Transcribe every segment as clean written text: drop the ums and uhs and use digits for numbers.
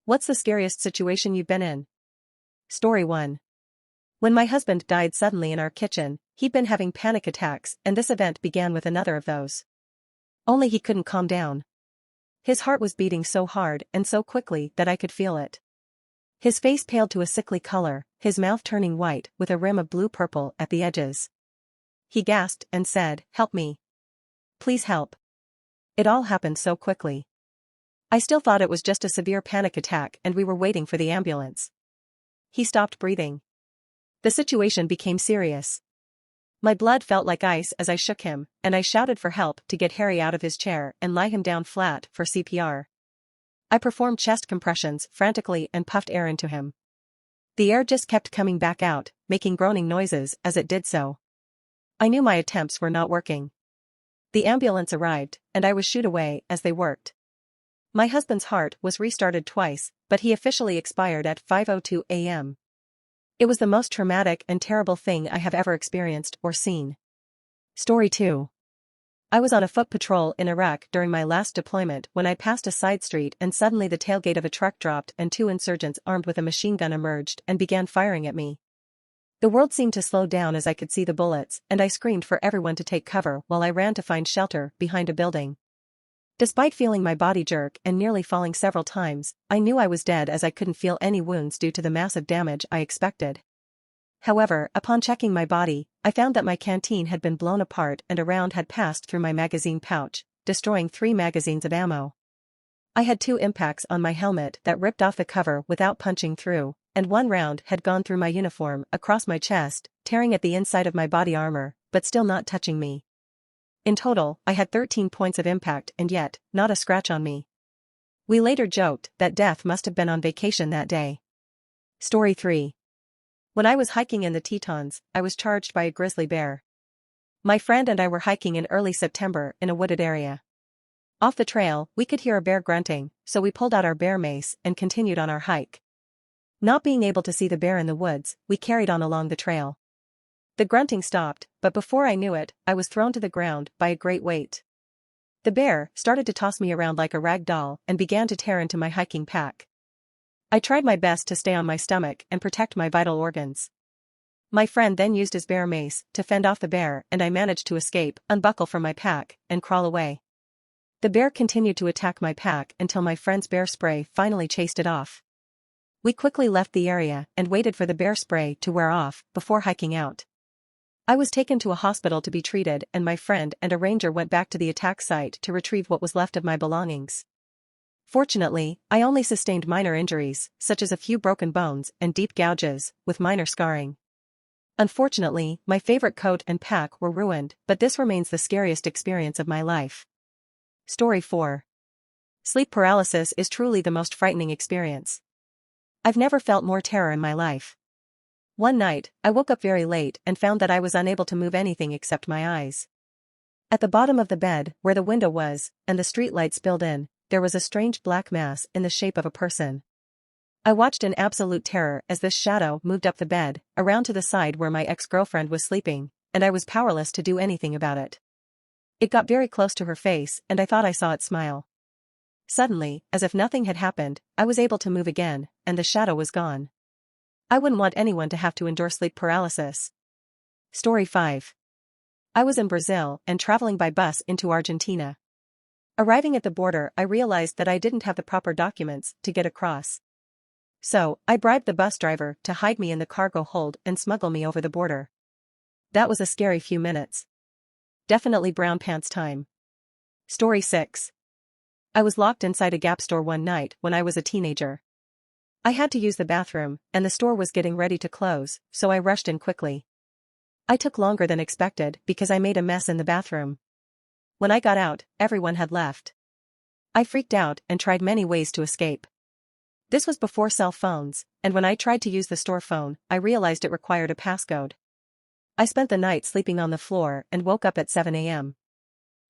What's the scariest situation you've been in? Story 1. When my husband died suddenly in our kitchen, he'd been having panic attacks, and this event began with another of those. Only he couldn't calm down. His heart was beating so hard and so quickly that I could feel it. His face paled to a sickly color, his mouth turning white with a rim of blue-purple at the edges. He gasped and said, "Help me. Please help." It all happened so quickly. I still thought it was just a severe panic attack and we were waiting for the ambulance. He stopped breathing. The situation became serious. My blood felt like ice as I shook him, and I shouted for help to get Harry out of his chair and lie him down flat for CPR. I performed chest compressions frantically and puffed air into him. The air just kept coming back out, making groaning noises as it did so. I knew my attempts were not working. The ambulance arrived, and I was shooed away as they worked. My husband's heart was restarted twice, but he officially expired at 5:02 a.m. It was the most traumatic and terrible thing I have ever experienced or seen. Story 2. I was on a foot patrol in Iraq during my last deployment when I passed a side street and suddenly the tailgate of a truck dropped and two insurgents armed with a machine gun emerged and began firing at me. The world seemed to slow down as I could see the bullets, and I screamed for everyone to take cover while I ran to find shelter behind a building. Despite feeling my body jerk and nearly falling several times, I knew I was dead as I couldn't feel any wounds due to the massive damage I expected. However, upon checking my body, I found that my canteen had been blown apart and a round had passed through my magazine pouch, destroying 3 magazines of ammo. I had 2 impacts on my helmet that ripped off the cover without punching through, and 1 round had gone through my uniform across my chest, tearing at the inside of my body armor, but still not touching me. In total, I had 13 points of impact and yet, not a scratch on me. We later joked that death must have been on vacation that day. Story 3. When I was hiking in the Tetons, I was charged by a grizzly bear. My friend and I were hiking in early September in a wooded area. Off the trail, we could hear a bear grunting, so we pulled out our bear mace and continued on our hike. Not being able to see the bear in the woods, we carried on along the trail. The grunting stopped, but before I knew it, I was thrown to the ground by a great weight. The bear started to toss me around like a rag doll and began to tear into my hiking pack. I tried my best to stay on my stomach and protect my vital organs. My friend then used his bear mace to fend off the bear and I managed to escape, unbuckle from my pack, and crawl away. The bear continued to attack my pack until my friend's bear spray finally chased it off. We quickly left the area and waited for the bear spray to wear off before hiking out. I was taken to a hospital to be treated and my friend and a ranger went back to the attack site to retrieve what was left of my belongings. Fortunately, I only sustained minor injuries, such as a few broken bones and deep gouges, with minor scarring. Unfortunately, my favorite coat and pack were ruined, but this remains the scariest experience of my life. Story 4. Sleep paralysis is truly the most frightening experience. I've never felt more terror in my life. One night, I woke up very late and found that I was unable to move anything except my eyes. At the bottom of the bed, where the window was, and the street light spilled in, there was a strange black mass in the shape of a person. I watched in absolute terror as this shadow moved up the bed, around to the side where my ex-girlfriend was sleeping, and I was powerless to do anything about it. It got very close to her face and I thought I saw it smile. Suddenly, as if nothing had happened, I was able to move again, and the shadow was gone. I wouldn't want anyone to have to endure sleep paralysis. Story 5. I was in Brazil and traveling by bus into Argentina. Arriving at the border, I realized that I didn't have the proper documents to get across. So, I bribed the bus driver to hide me in the cargo hold and smuggle me over the border. That was a scary few minutes. Definitely brown pants time. Story 6. I was locked inside a Gap store one night when I was a teenager. I had to use the bathroom, and the store was getting ready to close, so I rushed in quickly. I took longer than expected because I made a mess in the bathroom. When I got out, everyone had left. I freaked out and tried many ways to escape. This was before cell phones, and when I tried to use the store phone, I realized it required a passcode. I spent the night sleeping on the floor and woke up at 7 a.m.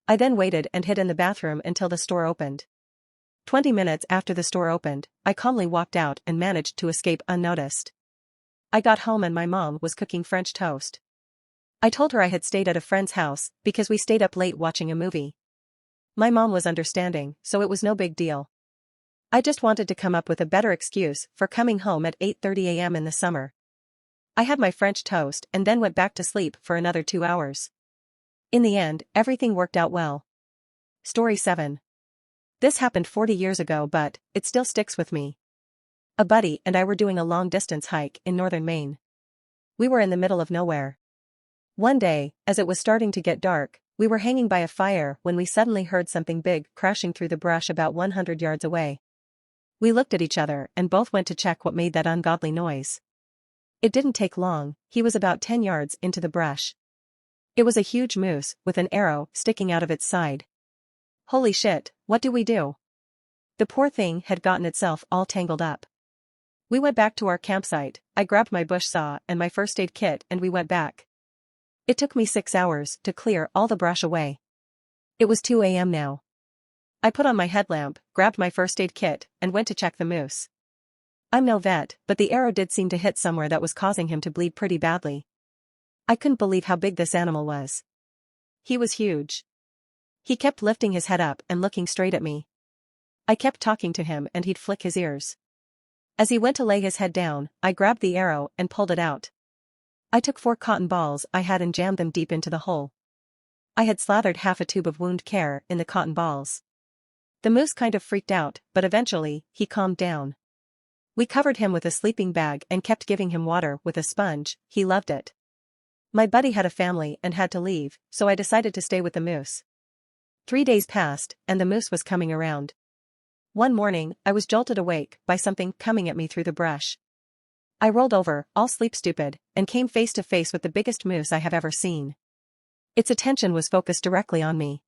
I then waited and hid in the bathroom until the store opened. 20 minutes after the store opened, I calmly walked out and managed to escape unnoticed. I got home and my mom was cooking French toast. I told her I had stayed at a friend's house because we stayed up late watching a movie. My mom was understanding, so it was no big deal. I just wanted to come up with a better excuse for coming home at 8:30 a.m. in the summer. I had my French toast and then went back to sleep for another 2 hours. In the end, everything worked out well. Story 7. This happened 40 years ago, but it still sticks with me. A buddy and I were doing a long-distance hike in northern Maine. We were in the middle of nowhere. One day, as it was starting to get dark, we were hanging by a fire when we suddenly heard something big crashing through the brush about 100 yards away. We looked at each other and both went to check what made that ungodly noise. It didn't take long, he was about 10 yards into the brush. It was a huge moose with an arrow sticking out of its side. Holy shit, what do we do? The poor thing had gotten itself all tangled up. We went back to our campsite, I grabbed my bush saw and my first aid kit and we went back. It took me 6 hours to clear all the brush away. It was 2 a.m. now. I put on my headlamp, grabbed my first aid kit, and went to check the moose. I'm no vet, but the arrow did seem to hit somewhere that was causing him to bleed pretty badly. I couldn't believe how big this animal was. He was huge. He kept lifting his head up and looking straight at me. I kept talking to him and he'd flick his ears. As he went to lay his head down, I grabbed the arrow and pulled it out. I took 4 cotton balls I had and jammed them deep into the hole. I had slathered half a tube of wound care in the cotton balls. The moose kind of freaked out, but eventually, he calmed down. We covered him with a sleeping bag and kept giving him water with a sponge, he loved it. My buddy had a family and had to leave, so I decided to stay with the moose. 3 days passed, and the moose was coming around. One morning, I was jolted awake by something coming at me through the brush. I rolled over, all sleep stupid, and came face to face with the biggest moose I have ever seen. Its attention was focused directly on me.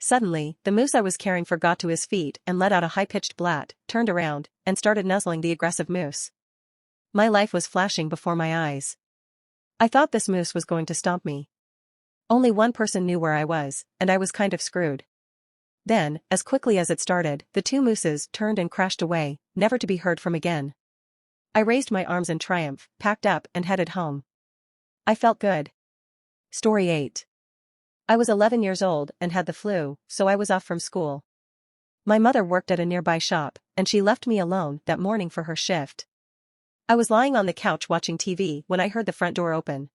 Suddenly, the moose I was carrying got to his feet and let out a high-pitched blat, turned around, and started nuzzling the aggressive moose. My life was flashing before my eyes. I thought this moose was going to stomp me. Only one person knew where I was, and I was kind of screwed. Then, as quickly as it started, the 2 mooses turned and crashed away, never to be heard from again. I raised my arms in triumph, packed up and headed home. I felt good. Story 8. I was 11 years old and had the flu, so I was off from school. My mother worked at a nearby shop, and she left me alone that morning for her shift. I was lying on the couch watching TV when I heard the front door open.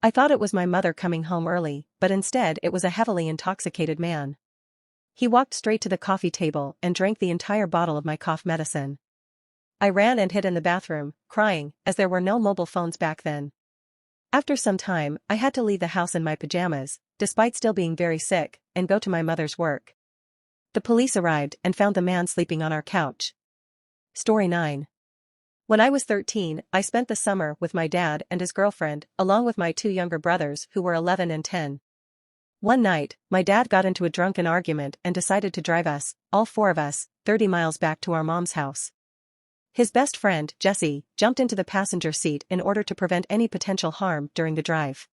I thought it was my mother coming home early, but instead it was a heavily intoxicated man. He walked straight to the coffee table and drank the entire bottle of my cough medicine. I ran and hid in the bathroom, crying, as there were no mobile phones back then. After some time, I had to leave the house in my pajamas, despite still being very sick, and go to my mother's work. The police arrived and found the man sleeping on our couch. Story 9. When I was 13, I spent the summer with my dad and his girlfriend, along with my 2 younger brothers who were 11 and 10. One night, my dad got into a drunken argument and decided to drive us, all 4 of us, 30 miles back to our mom's house. His best friend, Jesse, jumped into the passenger seat in order to prevent any potential harm during the drive.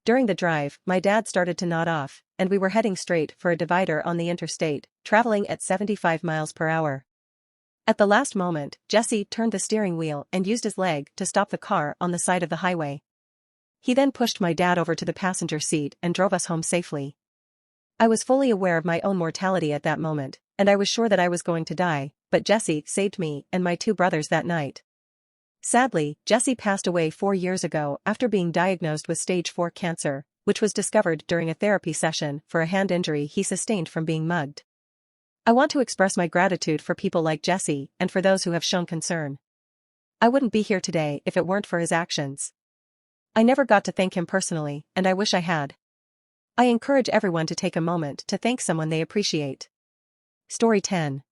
During the drive, my dad started to nod off, and we were heading straight for a divider on the interstate, traveling at 75 miles per hour. At the last moment, Jesse turned the steering wheel and used his leg to stop the car on the side of the highway. He then pushed my dad over to the passenger seat and drove us home safely. I was fully aware of my own mortality at that moment, and I was sure that I was going to die, but Jesse saved me and my 2 brothers that night. Sadly, Jesse passed away 4 years ago after being diagnosed with stage 4 cancer, which was discovered during a therapy session for a hand injury he sustained from being mugged. I want to express my gratitude for people like Jesse and for those who have shown concern. I wouldn't be here today if it weren't for his actions. I never got to thank him personally, and I wish I had. I encourage everyone to take a moment to thank someone they appreciate. Story 10.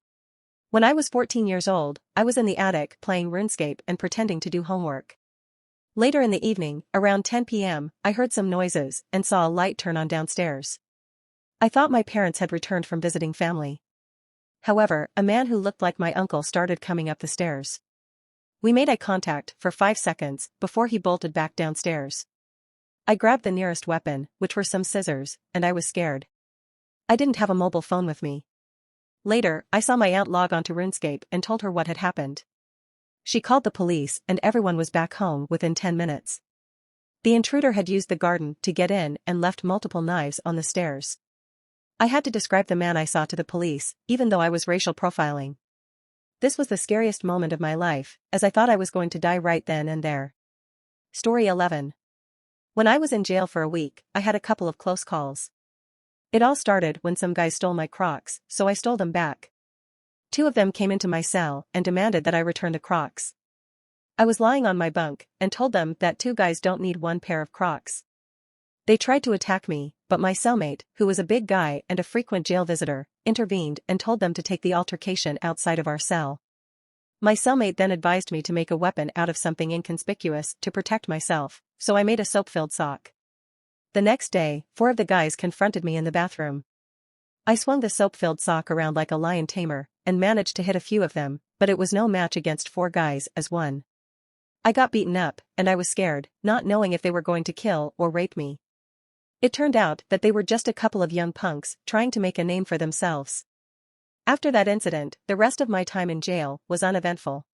When I was 14 years old, I was in the attic playing RuneScape and pretending to do homework. Later in the evening, around 10 p.m., I heard some noises and saw a light turn on downstairs. I thought my parents had returned from visiting family. However, a man who looked like my uncle started coming up the stairs. We made eye contact for 5 seconds before he bolted back downstairs. I grabbed the nearest weapon, which were some scissors, and I was scared. I didn't have a mobile phone with me. Later, I saw my aunt log onto RuneScape and told her what had happened. She called the police and everyone was back home within 10 minutes. The intruder had used the garden to get in and left multiple knives on the stairs. I had to describe the man I saw to the police, even though I was racial profiling. This was the scariest moment of my life, as I thought I was going to die right then and there. Story 11. When I was in jail for a week, I had a couple of close calls. It all started when some guys stole my Crocs, so I stole them back. Two of them came into my cell and demanded that I return the Crocs. I was lying on my bunk and told them that two guys don't need one pair of Crocs. They tried to attack me, but my cellmate, who was a big guy and a frequent jail visitor, intervened and told them to take the altercation outside of our cell. My cellmate then advised me to make a weapon out of something inconspicuous to protect myself, so I made a soap-filled sock. The next day, 4 of the guys confronted me in the bathroom. I swung the soap-filled sock around like a lion tamer, and managed to hit a few of them, but it was no match against 4 guys as one. I got beaten up, and I was scared, not knowing if they were going to kill or rape me. It turned out that they were just a couple of young punks trying to make a name for themselves. After that incident, the rest of my time in jail was uneventful.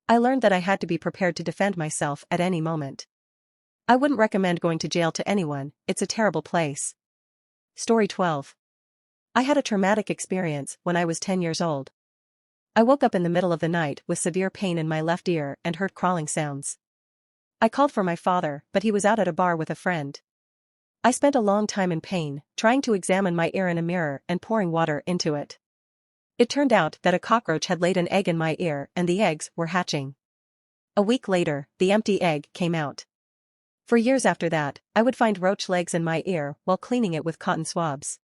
I learned that I had to be prepared to defend myself at any moment. I wouldn't recommend going to jail to anyone, it's a terrible place. Story 12. I had a traumatic experience when I was 10 years old. I woke up in the middle of the night with severe pain in my left ear and heard crawling sounds. I called for my father, but he was out at a bar with a friend. I spent a long time in pain, trying to examine my ear in a mirror and pouring water into it. It turned out that a cockroach had laid an egg in my ear and the eggs were hatching. A week later, the empty egg came out. For years after that, I would find roach legs in my ear while cleaning it with cotton swabs.